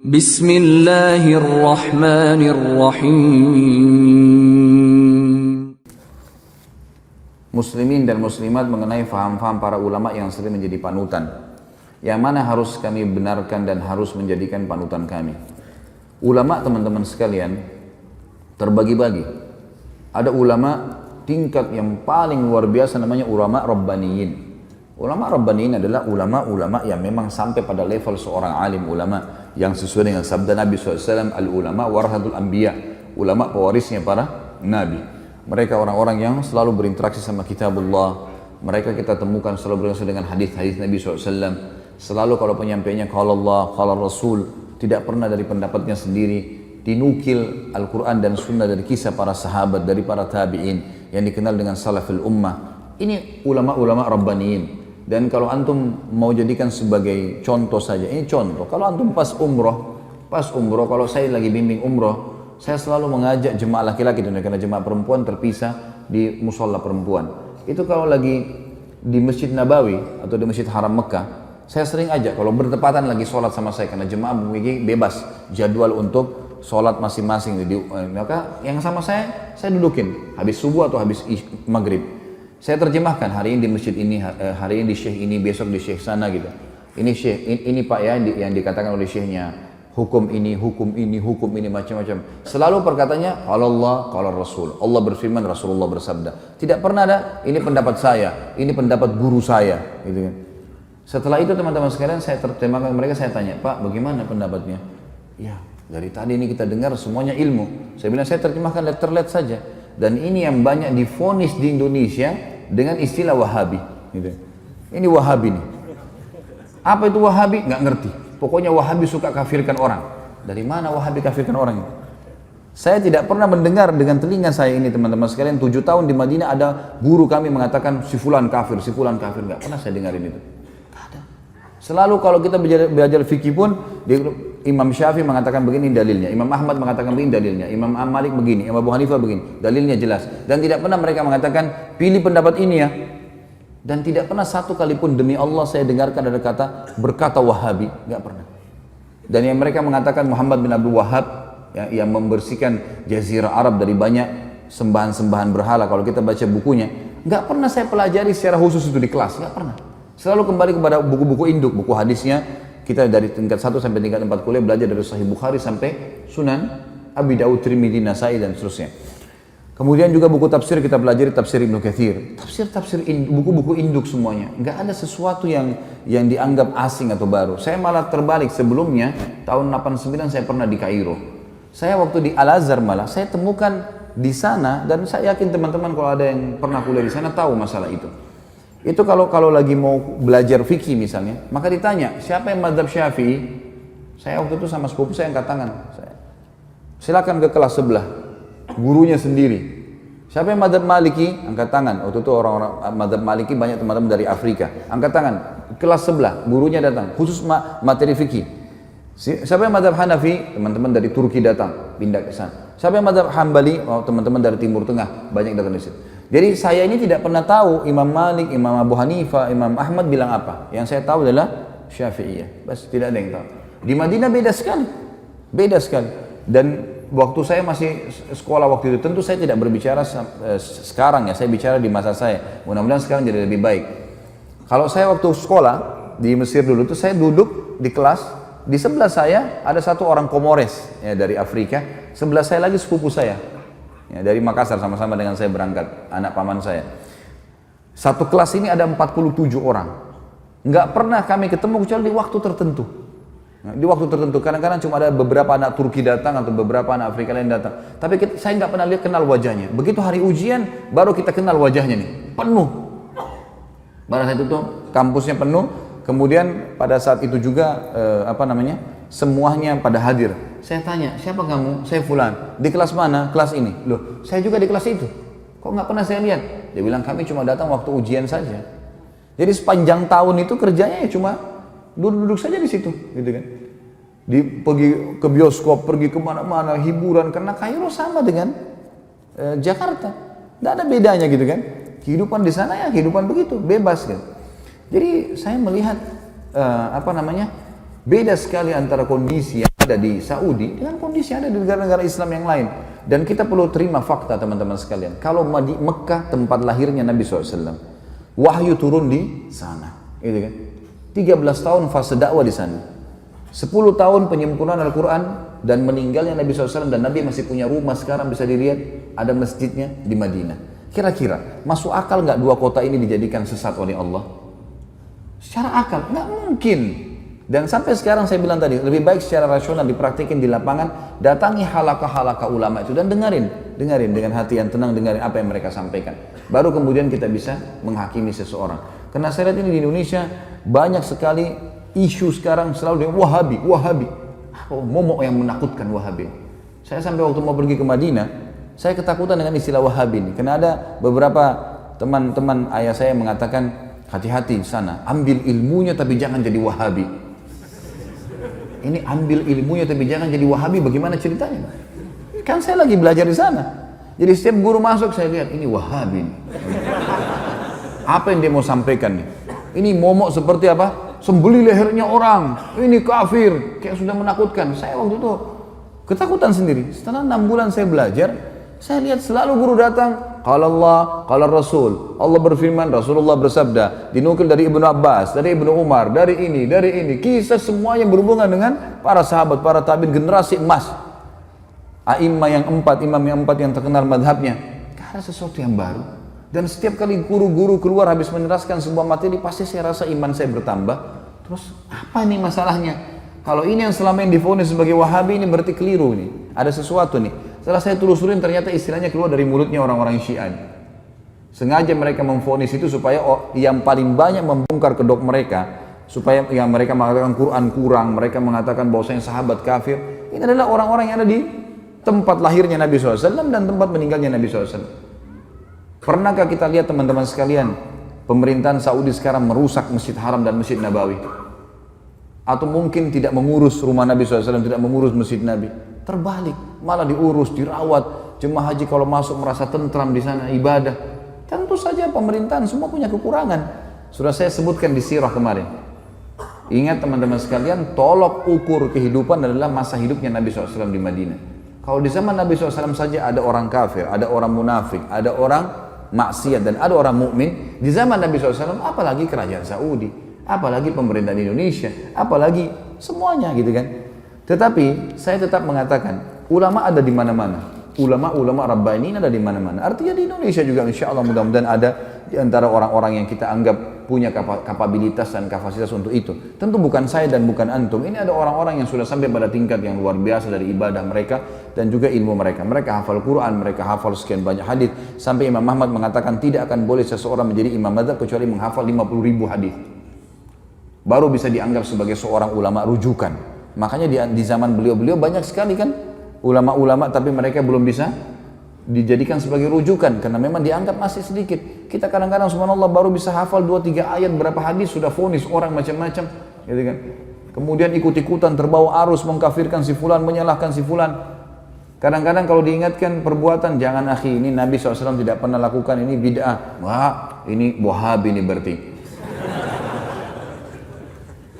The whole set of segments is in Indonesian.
Bismillahirrahmanirrahim. Muslimin dan muslimat mengenai faham-faham para ulama yang sering menjadi panutan, yang mana harus kami benarkan dan harus menjadikan panutan kami. Ulama, teman-teman sekalian, terbagi-bagi. Ada ulama tingkat yang paling luar biasa, namanya ulama rabbaniyin. Ulama rabbaniyin adalah ulama-ulama yang memang sampai pada level seorang alim ulama, yang sesuai dengan sabda Nabi SAW, al-ulama warahatul anbiya, ulama pewarisnya para nabi. Mereka orang-orang yang selalu berinteraksi sama kitabullah. Mereka kita temukan selalu berinteraksi dengan hadis-hadis Nabi SAW. Selalu kalau penyampaiannya qala Allah, qala Rasul, tidak pernah dari pendapatnya sendiri. Dinukil Al-Quran dan Sunnah dari kisah para sahabat, dari para tabi'in yang dikenal dengan salafil ummah. Ini ulama-ulama rabbaniyin. Dan kalau antum mau jadikan sebagai contoh saja, ini contoh. Kalau antum pas umroh, kalau saya lagi bimbing umroh, saya selalu mengajak jemaah laki-laki, karena jemaah perempuan terpisah di musola perempuan. Itu kalau lagi di Masjid Nabawi atau di Masjid Haram Mekah, saya sering ajak kalau bertepatan lagi sholat sama saya, karena jemaah memiliki bebas jadwal untuk sholat masing-masing. Maka yang sama saya dudukin habis subuh atau habis maghrib. Saya terjemahkan hari ini di masjid ini, hari ini di syekh ini, besok di syekh sana gitu. Ini syekh, ini pak ya yang dikatakan oleh syekhnya. Hukum ini, macam-macam. Selalu perkataannya Allah, qala Rasul. Allah berfirman, Rasulullah bersabda. Tidak pernah ada, ini pendapat saya, ini pendapat guru saya, gitu kan. Setelah itu teman-teman sekalian, saya terjemahkan mereka, saya tanya, Pak, bagaimana pendapatnya? Ya, dari tadi ini kita dengar semuanya ilmu. Saya bilang, saya terjemahkan letterlet saja. Dan ini yang banyak divonis di Indonesia dengan istilah Wahabi. Gitu. Ini Wahabi nih. Apa itu Wahabi? Nggak ngerti. Pokoknya Wahabi suka kafirkan orang. Dari mana Wahabi kafirkan orang itu? Saya tidak pernah mendengar dengan telinga saya ini, teman-teman sekalian. 7 tahun di Madinah ada guru kami mengatakan si fulan kafir, si fulan kafir. Nggak pernah saya dengarin itu. Nggak ada. Selalu kalau kita belajar fikih pun, Imam Syafi'i mengatakan begini dalilnya, Imam Ahmad mengatakan begini dalilnya, Imam Malik begini, Imam Abu Hanifah begini, dalilnya jelas. Dan tidak pernah mereka mengatakan pilih pendapat ini ya. Dan tidak pernah satu kali pun demi Allah saya dengarkan ada kata berkata Wahabi, nggak pernah. Dan yang mereka mengatakan Muhammad bin Abdul Wahhab yang membersihkan Jazirah Arab dari banyak sembahan-sembahan berhala, kalau kita baca bukunya, nggak pernah saya pelajari secara khusus itu di kelas, nggak pernah. Selalu kembali kepada buku-buku induk, buku hadisnya. Kita dari tingkat 1 sampai tingkat 4 kuliah belajar dari Sahih Bukhari sampai Sunan Abi Daud, Tirmidzi, Nasai dan seterusnya. Kemudian juga buku tafsir kita pelajari tafsir Ibnu Katsir, buku-buku induk semuanya. Nggak ada sesuatu yang dianggap asing atau baru. Saya malah terbalik, sebelumnya tahun 89 saya pernah di Kairo. Saya waktu di Al-Azhar malah saya temukan di sana, dan saya yakin teman-teman kalau ada yang pernah kuliah di sana tahu masalah itu. Itu kalau lagi mau belajar fikih misalnya, maka ditanya, siapa yang mazhab Syafi'i? Saya waktu itu sama sepupu saya angkat tangan. Silakan ke kelas sebelah, gurunya sendiri. Siapa yang mazhab Maliki? Angkat tangan. Waktu itu orang-orang mazhab Maliki banyak teman-teman dari Afrika. Angkat tangan. Kelas sebelah, gurunya datang, khusus materi fikih. Siapa yang mazhab Hanafi? Teman-teman dari Turki datang, pindah ke sana. Siapa yang mazhab Hambali? Oh, teman-teman dari Timur Tengah, banyak datang di situ. Jadi saya ini tidak pernah tahu Imam Malik, Imam Abu Hanifah, Imam Ahmad bilang apa. Yang saya tahu adalah Syafi'iyah. Bas, tidak ada yang tahu. Di Madinah beda sekali. Beda sekali. Dan waktu saya masih sekolah waktu itu, tentu saya tidak berbicara sekarang ya, saya bicara di masa saya. Mudah-mudahan sekarang jadi lebih baik. Kalau saya waktu sekolah di Mesir dulu itu, saya duduk di kelas, di sebelah saya ada satu orang Komores ya, dari Afrika, sebelah saya lagi sepupu saya. Ya, dari Makassar, sama-sama dengan saya berangkat, anak paman saya. Satu kelas ini ada 47 orang. Nggak pernah kami ketemu kecuali di waktu tertentu. Nah, di waktu tertentu, kadang-kadang cuma ada beberapa anak Turki datang atau beberapa anak Afrika lain datang. Tapi saya nggak pernah kenal wajahnya. Begitu hari ujian, baru kita kenal wajahnya nih. Penuh. Pada saat itu kampusnya penuh. Kemudian pada saat itu juga semuanya pada hadir. Saya tanya, siapa kamu? Saya fulan. Di kelas mana? Kelas ini. Loh, saya juga di kelas itu. Kok nggak pernah saya lihat? Dia bilang, kami cuma datang waktu ujian saja. Jadi sepanjang tahun itu kerjanya ya cuma duduk-duduk saja di situ, gitu kan. Pergi ke bioskop, pergi kemana-mana, hiburan. Karena Kairo sama dengan Jakarta. Nggak ada bedanya gitu kan. Kehidupan di sana ya kehidupan begitu, bebas kan. Jadi saya melihat beda sekali antara kondisi yang ada di Saudi dengan kondisi ada di negara-negara Islam yang lain. Dan kita perlu terima fakta teman-teman sekalian. Kalau di Mekah tempat lahirnya Nabi SAW, wahyu turun di sana, gitu kan? 13 tahun fase dakwah di sana, 10 tahun penyempurnaan Al-Quran dan meninggalnya Nabi SAW, dan Nabi masih punya rumah sekarang bisa dilihat ada masjidnya di Madinah. Kira-kira masuk akal nggak dua kota ini dijadikan sesat oleh Allah? Secara akal nggak mungkin. Dan sampai sekarang saya bilang tadi, lebih baik secara rasional dipraktikin di lapangan, datangi halaqah-halaqah ulama itu dan dengerin dengan hati yang tenang, dengerin apa yang mereka sampaikan. Baru kemudian kita bisa menghakimi seseorang. Karena saya lihat ini di Indonesia banyak sekali isu sekarang selalu dengan Wahabi. Oh, momok yang menakutkan Wahabi. Saya sampai waktu mau pergi ke Madinah, saya ketakutan dengan istilah Wahabi ini. Karena ada beberapa teman-teman ayah saya mengatakan, hati-hati di sana, ambil ilmunya tapi jangan jadi Wahabi. Ini ambil ilmunya tapi jangan jadi Wahabi, bagaimana ceritanya? Kan saya lagi belajar di sana. Jadi setiap guru masuk saya lihat, ini Wahabi. Apa yang dia mau sampaikan nih? Ini momok seperti apa? Sembeli lehernya orang. Ini kafir. Kayak sudah menakutkan. Saya waktu itu ketakutan sendiri. Setelah 6 bulan saya belajar, saya lihat selalu guru datang. Qala Allah, qala Rasul. Allah berfirman, Rasulullah bersabda. Dinukil dari Ibnu Abbas, dari Ibnu Umar, dari ini. Kisah semua yang berhubungan dengan para sahabat, para tabi'in, generasi emas. Imam yang empat yang terkenal madhabnya. Gak ada sesuatu yang baru. Dan setiap kali guru-guru keluar habis meneraskan sebuah materi, pasti saya rasa iman saya bertambah. Terus apa nih masalahnya? Kalau ini yang selama ini divonis sebagai Wahabi, ini berarti keliru nih. Ada sesuatu nih. Setelah saya telusurin, ternyata istilahnya keluar dari mulutnya orang-orang Syiah. Sengaja mereka memvonis itu supaya yang paling banyak membongkar kedok mereka, supaya yang mereka mengatakan Quran kurang, mereka mengatakan bahwasanya sahabat kafir. Ini adalah orang-orang yang ada di tempat lahirnya Nabi SAW dan tempat meninggalnya Nabi SAW. Pernahkah kita lihat teman-teman sekalian, pemerintahan Saudi sekarang merusak Masjid Haram dan Masjid Nabawi? Atau mungkin tidak mengurus rumah Nabi SAW, tidak mengurus Masjid Nabi? Terbalik, malah diurus, dirawat. Jemaah haji kalau masuk merasa tentram di sana, ibadah. Tentu saja pemerintahan semua punya kekurangan. Sudah saya sebutkan di sirah kemarin. Ingat teman-teman sekalian, tolok ukur kehidupan adalah masa hidupnya Nabi SAW di Madinah. Kalau di zaman Nabi SAW saja ada orang kafir, ada orang munafik, ada orang maksiat, dan ada orang mukmin. Di zaman Nabi SAW, apalagi kerajaan Saudi, apalagi pemerintahan Indonesia, apalagi semuanya gitu kan. Tetapi saya tetap mengatakan ulama ada di mana-mana. Ulama-ulama Rabbani ada di mana-mana. Artinya di Indonesia juga insya Allah mudah-mudahan ada di antara orang-orang yang kita anggap punya kapabilitas dan kapasitas untuk itu. Tentu bukan saya dan bukan antum. Ini ada orang-orang yang sudah sampai pada tingkat yang luar biasa dari ibadah mereka dan juga ilmu mereka. Mereka hafal Quran, mereka hafal sekian banyak hadis. Sampai Imam Ahmad mengatakan tidak akan boleh seseorang menjadi imam madzhab kecuali menghafal 50.000 hadis. Baru bisa dianggap sebagai seorang ulama rujukan. Makanya di zaman beliau banyak sekali kan ulama-ulama, tapi mereka belum bisa dijadikan sebagai rujukan karena memang dianggap masih sedikit. Kita kadang-kadang subhanallah baru bisa hafal 2-3 ayat berapa hadis sudah vonis orang macam-macam, gitu kan. Kemudian ikut-ikutan terbawa arus mengkafirkan si fulan, menyalahkan si fulan. Kadang-kadang kalau diingatkan perbuatan, jangan akhi, ini Nabi SAW tidak pernah lakukan, ini bid'ah. Wah, ini Wahabi ini berarti.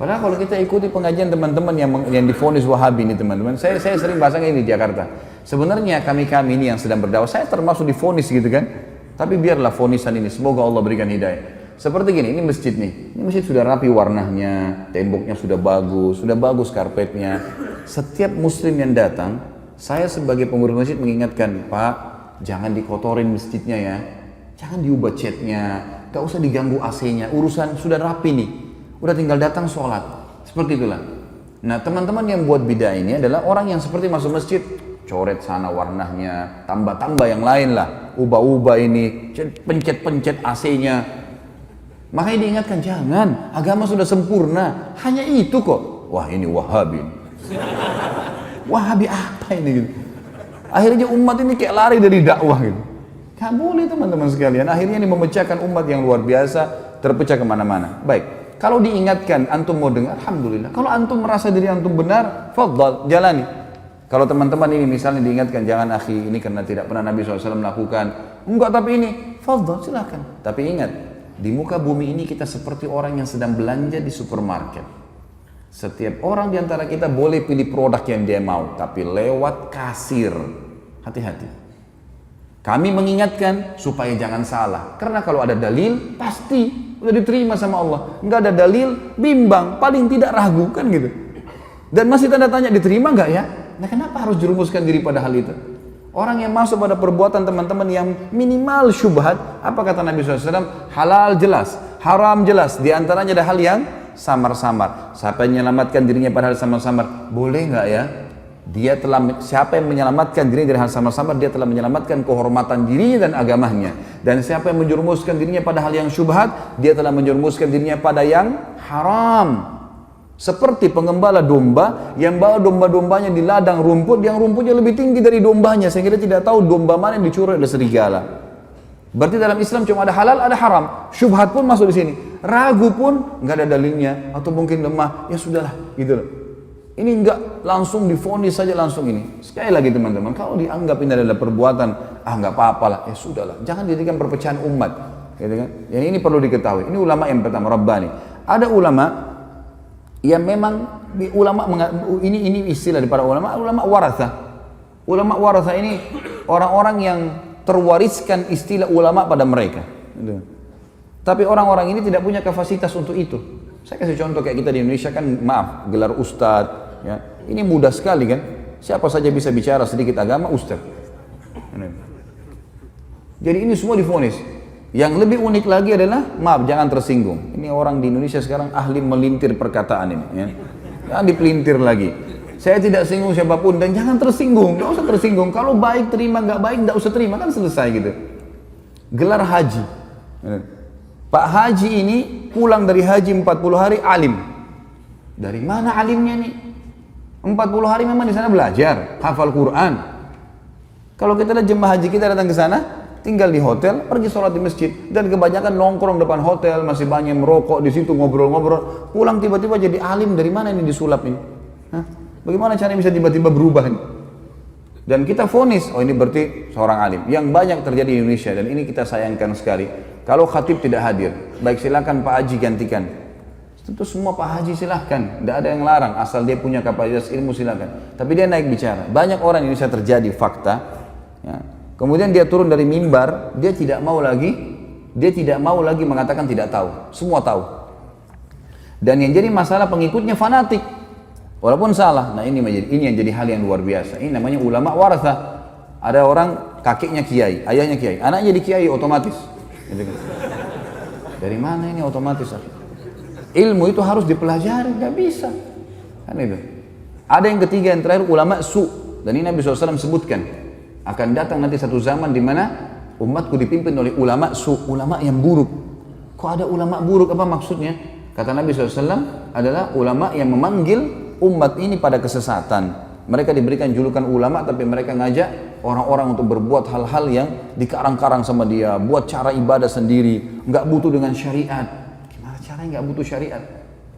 Padahal kalau kita ikuti pengajian teman-teman yang divonis Wahabi ini teman-teman, saya sering bahasanya ini di Jakarta. Sebenarnya kami ini yang sedang berdakwah, saya termasuk divonis gitu kan. Tapi biarlah vonisan ini, semoga Allah berikan hidayah. Seperti gini, ini masjid nih. Ini masjid sudah rapi warnanya, temboknya sudah bagus karpetnya. Setiap muslim yang datang, saya sebagai pengurus masjid mengingatkan, Pak, jangan dikotorin masjidnya ya. Jangan diubah catnya, gak usah diganggu AC-nya, urusan sudah rapi nih. Udah tinggal datang sholat, seperti itulah. Nah teman-teman yang buat bidah ini adalah orang yang seperti masuk masjid, coret sana warnanya, tambah-tambah yang lain lah, ubah-ubah ini, pencet-pencet AC-nya. Makanya diingatkan, jangan, agama sudah sempurna, hanya itu kok. Wah ini Wahabi. Wahabi apa ini gitu. Akhirnya umat ini kayak lari dari dakwah gitu. Gak boleh teman-teman sekalian, akhirnya ini memecahkan umat yang luar biasa, terpecah kemana-mana. Baik. Kalau diingatkan, antum mau dengar, alhamdulillah. Kalau antum merasa diri antum benar, fadhal, jalani. Kalau teman-teman ini misalnya diingatkan, jangan akhi, ini karena tidak pernah Nabi SAW melakukan. Enggak, tapi ini, fadhal, silakan. Tapi ingat, di muka bumi ini kita seperti orang yang sedang belanja di supermarket. Setiap orang di antara kita boleh pilih produk yang dia mau, tapi lewat kasir. Hati-hati. Kami mengingatkan supaya jangan salah. Karena kalau ada dalil, pasti udah diterima sama Allah. Enggak ada dalil, bimbang, paling tidak ragu, kan gitu. Dan masih tanda tanya, diterima enggak ya? Nah kenapa harus jerumuskan diri pada hal itu? Orang yang masuk pada perbuatan teman-teman yang minimal syubhat, apa kata Nabi SAW? Halal jelas, haram jelas. Di antaranya ada hal yang samar-samar. Siapa yang menyelamatkan dirinya pada hal samar-samar? Boleh nggak ya? Siapa yang menyelamatkan dirinya dari hal samar-samar, dia telah menyelamatkan kehormatan dirinya dan agamanya. Dan siapa yang menjerumuskan dirinya pada hal yang syubhat, dia telah menjerumuskan dirinya pada yang haram. Seperti pengembala domba yang bawa domba-dombanya di ladang rumput, yang rumputnya lebih tinggi dari dombanya, sehingga dia tidak tahu domba mana yang dicuri oleh serigala. Berarti dalam Islam cuma ada halal, ada haram. Syubhat pun masuk di sini. Ragu pun nggak ada dalilnya, atau mungkin lemah, ya sudahlah, gitu loh. Ini nggak langsung divonis saja langsung ini. Sekali lagi teman-teman, kalau dianggap ini adalah perbuatan, nggak apa-apa lah, ya sudahlah. Jangan jadikan perpecahan umat, gitu kan? Yang ini perlu diketahui. Ini ulama yang pertama, Rabbani. Ada ulama yang memang ini istilah di para ulama waratha. Ulama waratha ini orang-orang yang terwariskan istilah ulama pada mereka. Tapi orang-orang ini tidak punya kapasitas untuk itu. Saya kasih contoh kayak kita di Indonesia kan, maaf, gelar ustadz, ya. Ini mudah sekali kan. Siapa saja bisa bicara sedikit agama, ustadz. Jadi ini semua divonis. Yang lebih unik lagi adalah, maaf jangan tersinggung. Ini orang di Indonesia sekarang ahli melintir perkataan ini. Ya. Jangan dipelintir lagi. Saya tidak singgung siapapun dan jangan tersinggung. Nggak usah tersinggung. Kalau baik terima, nggak baik nggak usah terima, kan selesai gitu. Gelar haji. Pak Haji ini pulang dari haji 40 hari alim. Dari mana alimnya nih? 40 hari memang di sana belajar, hafal Quran. Kalau kita lihat jemaah haji kita datang ke sana, tinggal di hotel, pergi sholat di masjid, dan kebanyakan nongkrong depan hotel, masih banyak merokok di situ, ngobrol-ngobrol. Pulang tiba-tiba jadi alim, dari mana ini disulap ini? Hah? Bagaimana caranya bisa tiba-tiba berubah ini? Dan kita vonis, oh ini berarti seorang alim. Yang banyak terjadi di Indonesia, dan ini kita sayangkan sekali. Kalau khatib tidak hadir, baik silakan Pak Haji gantikan. Tentu semua Pak Haji silahkan, tidak ada yang larang, asal dia punya kapasitas ilmu silahkan. Tapi dia naik bicara. Banyak orang di Indonesia terjadi fakta. Ya. Kemudian dia turun dari mimbar, dia tidak mau lagi mengatakan tidak tahu. Semua tahu. Dan yang jadi masalah pengikutnya fanatik. Walaupun salah. Nah ini yang jadi hal yang luar biasa. Ini namanya ulama waratha. Ada orang kakeknya kiai, ayahnya kiai, anaknya jadi kiai otomatis. Dari mana ini otomatis? Ilmu itu harus dipelajari, nggak bisa. Kan itu. Ada yang ketiga, yang terakhir ulama su. Dan ini Nabi SAW sebutkan. Akan datang nanti satu zaman di mana umatku dipimpin oleh ulama su, ulama yang buruk. Kok ada ulama buruk? Apa maksudnya? Kata Nabi SAW adalah ulama yang memanggil umat ini pada kesesatan. Mereka diberikan julukan ulama, tapi mereka ngajak orang-orang untuk berbuat hal-hal yang dikarang-karang sama dia, buat cara ibadah sendiri, nggak butuh dengan syariat. Gimana caranya nggak butuh syariat?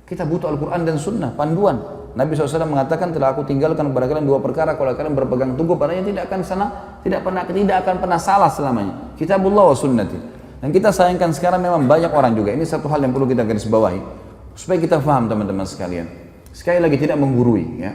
Kita butuh Al-Quran dan Sunnah, panduan. Nabi SAW mengatakan, telah aku tinggalkan kepada kalian dua perkara, kalau kalian berpegang teguh padanya tidak akan pernah salah selamanya. Kitabullah wa sunnati. Dan kita sayangkan sekarang memang banyak orang juga. Ini satu hal yang perlu kita garis bawahi supaya kita paham teman-teman sekalian. Sekali lagi tidak menggurui, ya.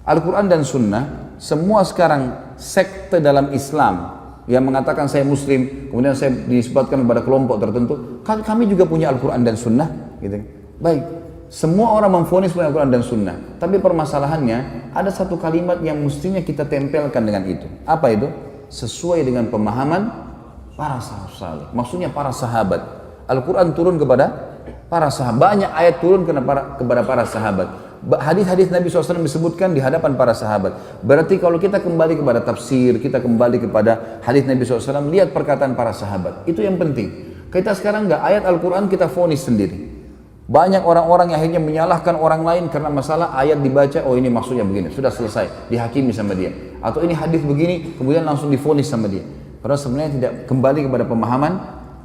Al-Quran dan Sunnah, semua sekarang sekte dalam Islam yang mengatakan saya Muslim, kemudian saya disebutkan kepada kelompok tertentu, kami juga punya Al-Quran dan Sunnah, gitu. Baik, semua orang memvonis punya Al-Quran dan Sunnah, tapi permasalahannya ada satu kalimat yang mestinya kita tempelkan dengan itu. Apa itu? Sesuai dengan pemahaman para sahabat. Maksudnya para sahabat. Al-Quran turun kepada para sahabat, banyak ayat turun kepada para sahabat. Hadis-hadis Nabi SAW disebutkan di hadapan para sahabat. Berarti kalau kita kembali kepada tafsir, kita kembali kepada hadis Nabi SAW, lihat perkataan para sahabat. Itu yang penting. Kita sekarang nggak ayat Al-Quran kita vonis sendiri. Banyak orang-orang yang akhirnya menyalahkan orang lain karena masalah ayat dibaca, oh ini maksudnya begini, sudah selesai, dihakimi sama dia. Atau ini hadis begini, kemudian langsung divonis sama dia. Padahal sebenarnya tidak kembali kepada pemahaman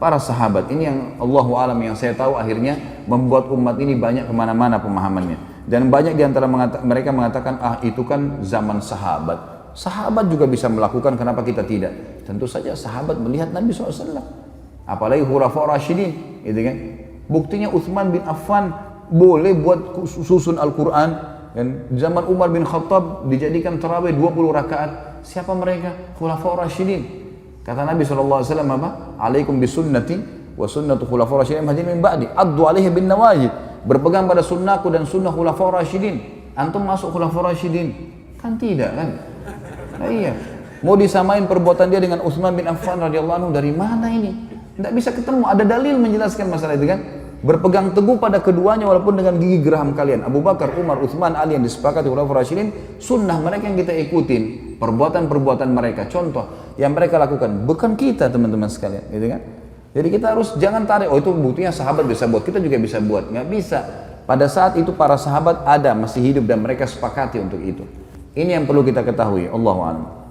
para sahabat. Ini yang Allahu a'lam, yang saya tahu akhirnya membuat umat ini banyak kemana-mana pemahamannya. Dan banyak diantara mereka mengatakan, itu kan zaman sahabat. Sahabat juga bisa melakukan, kenapa kita tidak? Tentu saja sahabat melihat Nabi SAW. Apalagi khulafa' rasyidin, gitu kan? Buktinya Utsman bin Affan boleh buat susun Al-Quran. Dan zaman Umar bin Khattab dijadikan tarawih 20 rakaat. Siapa mereka? Khulafaur Rasyidin. Kata Nabi SAW apa? Alaikum bisunnati wa sunnatu khulafaur Rasyidin mahdiyyin min ba'di. Addu alaihi bin nawajid. Berpegang pada sunnahku dan sunnah Khulafaur Rasyidin. Antum masuk Khulafaur Rasyidin? Kan tidak kan? Nah, iya. Mau disamain perbuatan dia dengan Utsman bin Affan radhiyallahu anhu, dari mana ini? Tidak bisa ketemu. Ada dalil menjelaskan masalah itu kan? Berpegang teguh pada keduanya walaupun dengan gigi geraham kalian. Abu Bakar, Umar, Utsman, Ali yang disepakati Khulafaur Rasyidin, sunnah mereka yang kita ikutin. Perbuatan-perbuatan mereka, contoh yang mereka lakukan, bukan kita teman-teman sekalian, gitu kan? Jadi kita harus jangan tarik, oh itu buktinya sahabat bisa buat, kita juga bisa buat. Nggak bisa. Pada saat itu para sahabat ada, masih hidup dan mereka sepakati untuk itu. Ini yang perlu kita ketahui. Allahu a'lam.